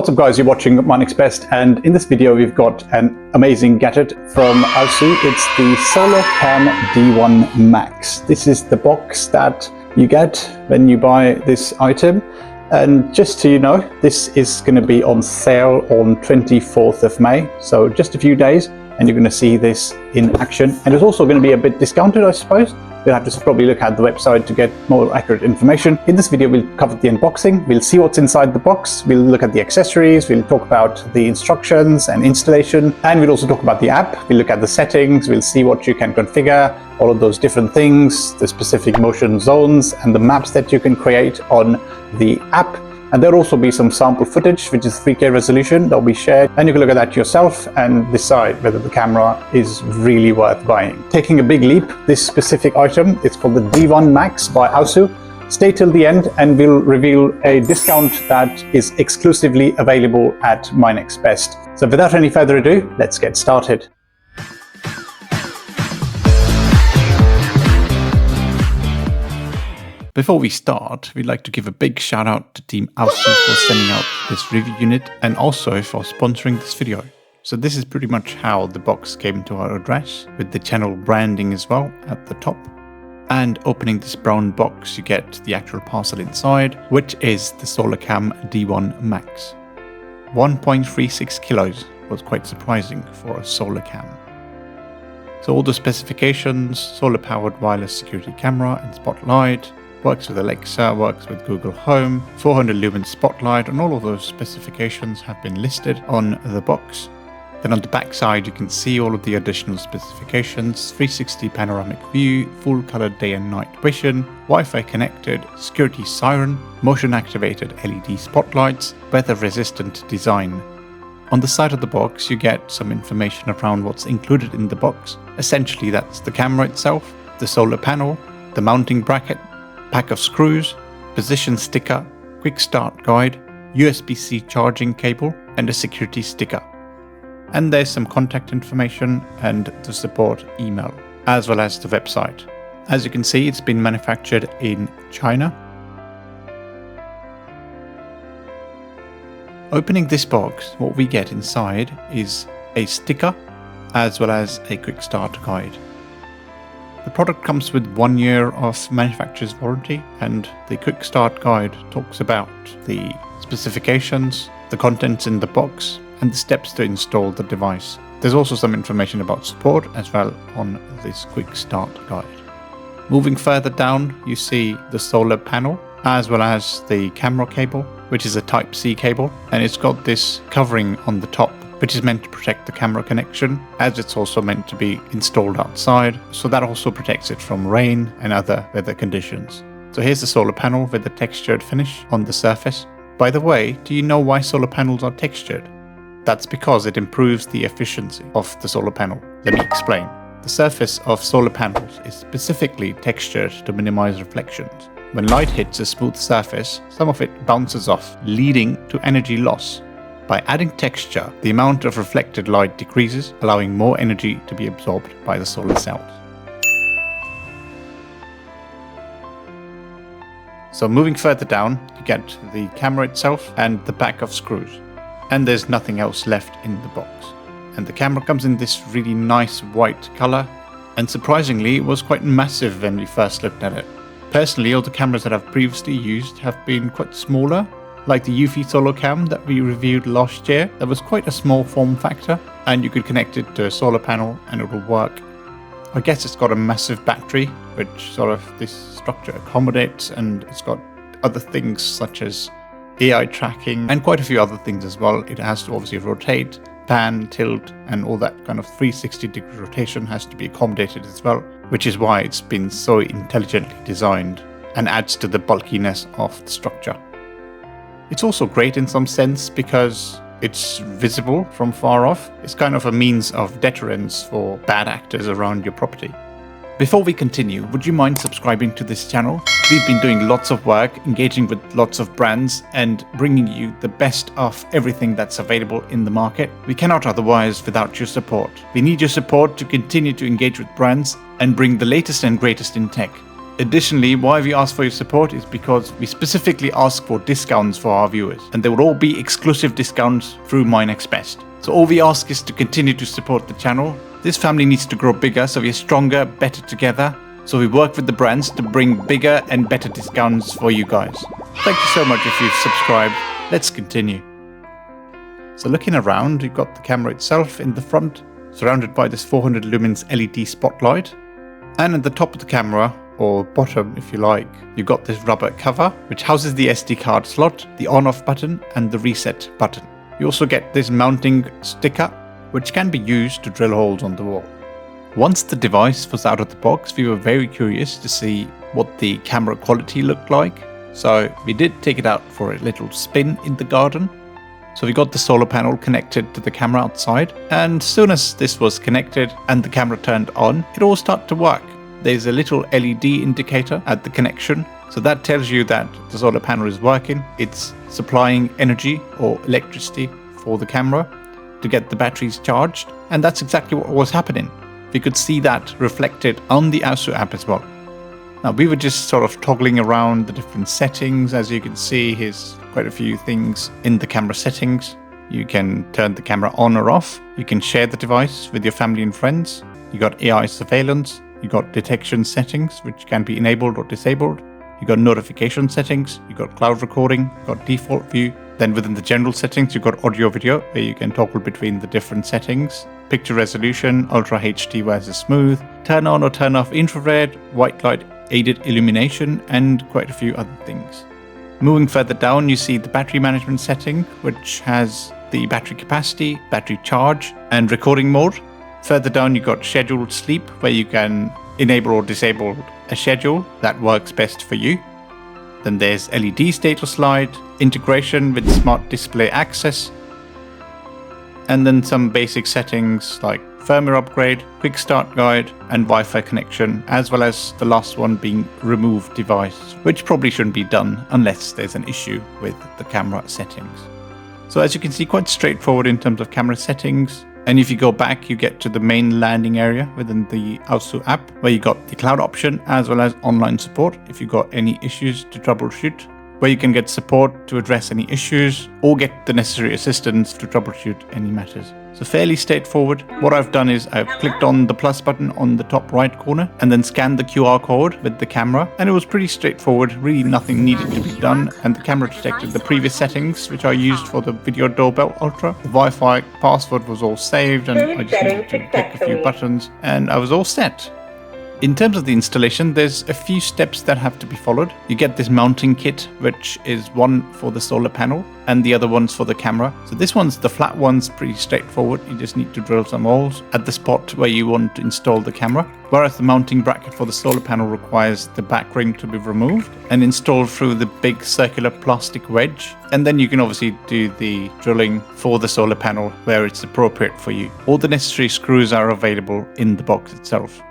What's up guys, you're watching MyNextBest, and in this video we've got an amazing gadget from aosu. It's the SolarCam D1 MAX. This is the box that you get when you buy this item, and just so you know, this is going to be on sale on 24th of May, so just a few days, and you're going to see this in action. And it's also going to be a bit discounted, I suppose. We'll have to probably look at the website to get more accurate information. In this video, we'll cover the unboxing, we'll see what's inside the box, we'll look at the accessories, we'll talk about the instructions and installation, and we'll also talk about the app. We'll look at the settings, we'll see what you can configure, all of those different things, the specific motion zones, and the maps that you can create on the app. And there'll also be some sample footage, which is 3K resolution, that'll be shared, and you can look at that yourself and decide whether the camera is really worth buying. Taking a big leap, this specific item, it's called the D1 MAX by aosu. Stay till the end and we'll reveal a discount that is exclusively available at MyNextBest. So without any further ado, let's get started. Before we start, we'd like to give a big shout out to Team aosu for sending out this review unit and also for sponsoring this video. So this is pretty much how the box came to our address, with the channel branding as well at the top. And opening this brown box, you get the actual parcel inside, which is the SolarCam D1 MAX. 1.36 kilos was quite surprising for a SolarCam. So all the specifications: solar powered wireless security camera and spotlight, works with Alexa, works with Google Home, 400 lumen spotlight, and all of those specifications have been listed on the box. Then on the back side you can see all of the additional specifications: 360 panoramic view, full color day and night vision, Wi-Fi connected, security siren, motion activated LED spotlights, weather resistant design. On the side of the box you get some information around what's included in the box. Essentially that's the camera itself, the solar panel, the mounting bracket, pack of screws, position sticker, quick start guide, USB-C charging cable, and a security sticker. And there's some contact information and the support email, as well as the website. As you can see, it's been manufactured in China. Opening this box, what we get inside is a sticker, as well as a quick start guide. The product comes with 1 year of manufacturer's warranty, and the quick start guide talks about the specifications, the contents in the box, and the steps to install the device. There's also some information about support as well on this quick start guide. Moving further down, you see the solar panel, as well as the camera cable, which is a Type-C cable, and it's got this covering on the top, which is meant to protect the camera connection, as it's also meant to be installed outside, so that also protects it from rain and other weather conditions. So here's the solar panel with the textured finish on the surface. By the way, do you know why solar panels are textured? That's because it improves the efficiency of the solar panel. Let me explain. The surface of solar panels is specifically textured to minimize reflections. When light hits a smooth surface, some of it bounces off, leading to energy loss. By adding texture, the amount of reflected light decreases, allowing more energy to be absorbed by the solar cells. So moving further down, you get the camera itself and the pack of screws. And there's nothing else left in the box. And the camera comes in this really nice white color, and surprisingly it was quite massive when we first looked at it. Personally, all the cameras that I've previously used have been quite smaller, like the Eufy SolarCam that we reviewed last year. That was quite a small form factor, and you could connect it to a solar panel and it will work. I guess it's got a massive battery, which sort of this structure accommodates, and it's got other things such as AI tracking and quite a few other things as well. It has to obviously rotate, pan, tilt, and all that kind of 360-degree rotation has to be accommodated as well, which is why it's been so intelligently designed and adds to the bulkiness of the structure. It's also great in some sense because it's visible from far off. It's kind of a means of deterrence for bad actors around your property. Before we continue, would you mind subscribing to this channel? We've been doing lots of work, engaging with lots of brands and bringing you the best of everything that's available in the market. We cannot otherwise without your support. We need your support to continue to engage with brands and bring the latest and greatest in tech. Additionally, why we ask for your support is because we specifically ask for discounts for our viewers, and there will all be exclusive discounts through MyNextBest. So all we ask is to continue to support the channel. This family needs to grow bigger, so we are stronger, better together. So we work with the brands to bring bigger and better discounts for you guys. Thank you so much if you've subscribed. Let's continue. So looking around, you've got the camera itself in the front, surrounded by this 400 lumens LED spotlight. And at the top of the camera, or bottom if you like, you've got this rubber cover, which houses the SD card slot, the on-off button and the reset button. You also get this mounting sticker, which can be used to drill holes on the wall. Once the device was out of the box, we were very curious to see what the camera quality looked like. So we did take it out for a little spin in the garden. So we got the solar panel connected to the camera outside, and as soon as this was connected and the camera turned on, it all started to work. There's a little LED indicator at the connection, so that tells you that the solar panel is working. It's supplying energy or electricity for the camera to get the batteries charged, and that's exactly what was happening. We could see that reflected on the aosu app as well. Now we were just sort of toggling around the different settings. As you can see, here's quite a few things in the camera settings. You can turn the camera on or off. You can share the device with your family and friends. You got AI surveillance. You got detection settings, which can be enabled or disabled. You got notification settings. You got cloud recording. You got default view. Then within the general settings, you got audio video, where you can toggle between the different settings. Picture resolution, Ultra HD versus smooth, turn on or turn off infrared, white light aided illumination, and quite a few other things. Moving further down, you see the battery management setting, which has the battery capacity, battery charge, and recording mode. Further down, you got scheduled sleep, where you can enable or disable a schedule that works best for you. Then there's LED status light, integration with smart display access, and then some basic settings like firmware upgrade, quick start guide, and Wi-Fi connection, as well as the last one being remove device, which probably shouldn't be done unless there's an issue with the camera settings. So as you can see, quite straightforward in terms of camera settings. And if you go back, you get to the main landing area within the aosu app, where you got the cloud option as well as online support if you got any issues to troubleshoot, where you can get support to address any issues or get the necessary assistance to troubleshoot any matters. So fairly straightforward. What I've done is I've clicked on the plus button on the top right corner and then scanned the QR code with the camera, and it was pretty straightforward. Really nothing needed to be done, and the camera detected the previous settings which I used for the video doorbell ultra. The Wi-Fi password was all saved, and I just needed to click a few buttons and I was all set. In terms of the installation, there's a few steps that have to be followed. You get this mounting kit, which is one for the solar panel and the other one's for the camera. So this one's the flat one's pretty straightforward. You just need to drill some holes at the spot where you want to install the camera. Whereas the mounting bracket for the solar panel requires the back ring to be removed and installed through the big circular plastic wedge. And then you can obviously do the drilling for the solar panel where it's appropriate for you. All the necessary screws are available in the box itself.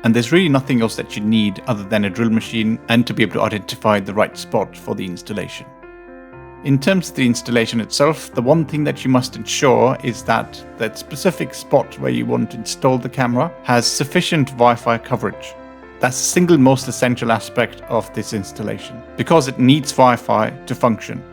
And there's really nothing else that you need other than a drill machine and to be able to identify the right spot for the installation. In terms of the installation itself, the one thing that you must ensure is that that specific spot where you want to install the camera has sufficient Wi-Fi coverage. That's the single most essential aspect of this installation, because it needs Wi-Fi to function.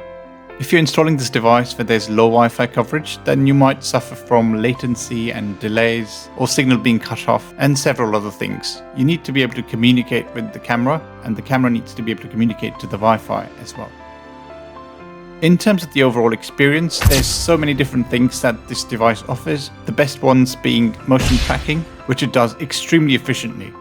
If you're installing this device where there's low Wi-Fi coverage, then you might suffer from latency and delays, or signal being cut off, and several other things. You need to be able to communicate with the camera, and the camera needs to be able to communicate to the Wi-Fi as well. In terms of the overall experience, there's so many different things that this device offers, the best ones being motion tracking, which it does extremely efficiently.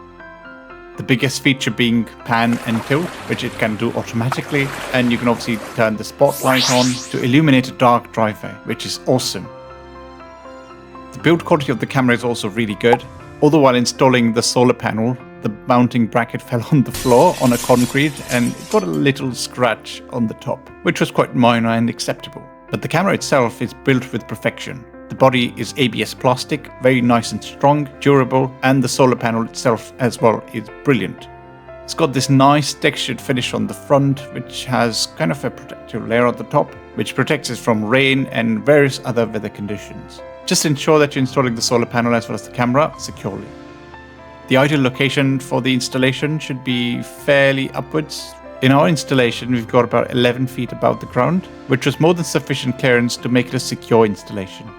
The biggest feature being pan and tilt, which it can do automatically, and you can obviously turn the spotlight on to illuminate a dark driveway, which is awesome. The build quality of the camera is also really good, although while installing the solar panel, the mounting bracket fell on the floor on a concrete and it got a little scratch on the top, which was quite minor and acceptable. But the camera itself is built with perfection. The body is ABS plastic, very nice and strong, durable, and the solar panel itself as well is brilliant. It's got this nice textured finish on the front, which has kind of a protective layer at the top, which protects it from rain and various other weather conditions. Just ensure that you're installing the solar panel as well as the camera securely. The ideal location for the installation should be fairly upwards. In our installation, we've got about 11 feet above the ground, which was more than sufficient clearance to make it a secure installation.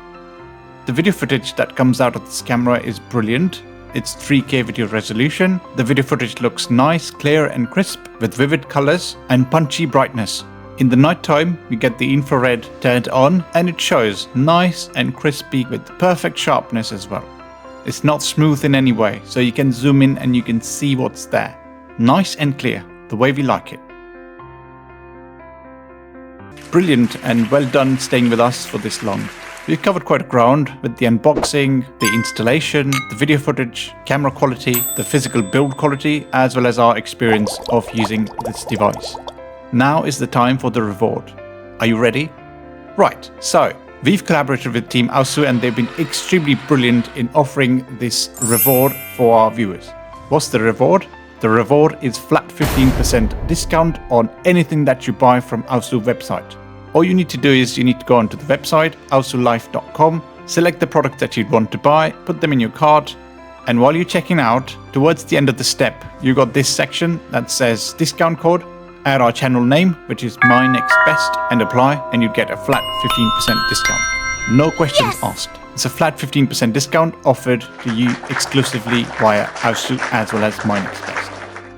The video footage that comes out of this camera is brilliant. It's 3K video resolution. The video footage looks nice, clear and crisp with vivid colors and punchy brightness. In the night time, we get the infrared turned on and it shows nice and crispy with perfect sharpness as well. It's not smooth in any way, so you can zoom in and you can see what's there. Nice and clear, the way we like it. Brilliant and well done staying with us for this long. We've covered quite a ground with the unboxing, the installation, the video footage, camera quality, the physical build quality, as well as our experience of using this device. Now is the time for the reward. Are you ready? Right, so we've collaborated with Team aosu and they've been extremely brilliant in offering this reward for our viewers. What's the reward? The reward is flat 15% discount on anything that you buy from aosu website. All you need to do is you need to go onto the website, aosulife.com, select the product that you'd want to buy, put them in your cart, and while you're checking out, towards the end of the step, you got this section that says discount code, add our channel name, which is MyNextBest, and apply, and you get a flat 15% discount. No questions asked. It's a flat 15% discount offered to you exclusively via aosu as well as MyNextBest.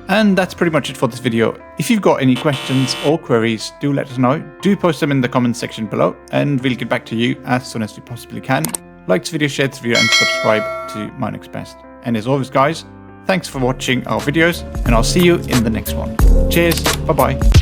And that's pretty much it for this video. If you've got any questions or queries, do let us know. Do post them in the comments section below and we'll get back to you as soon as we possibly can. Like this video, share this video and subscribe to MyNextBest. And as always guys, thanks for watching our videos and I'll see you in the next one. Cheers, bye bye.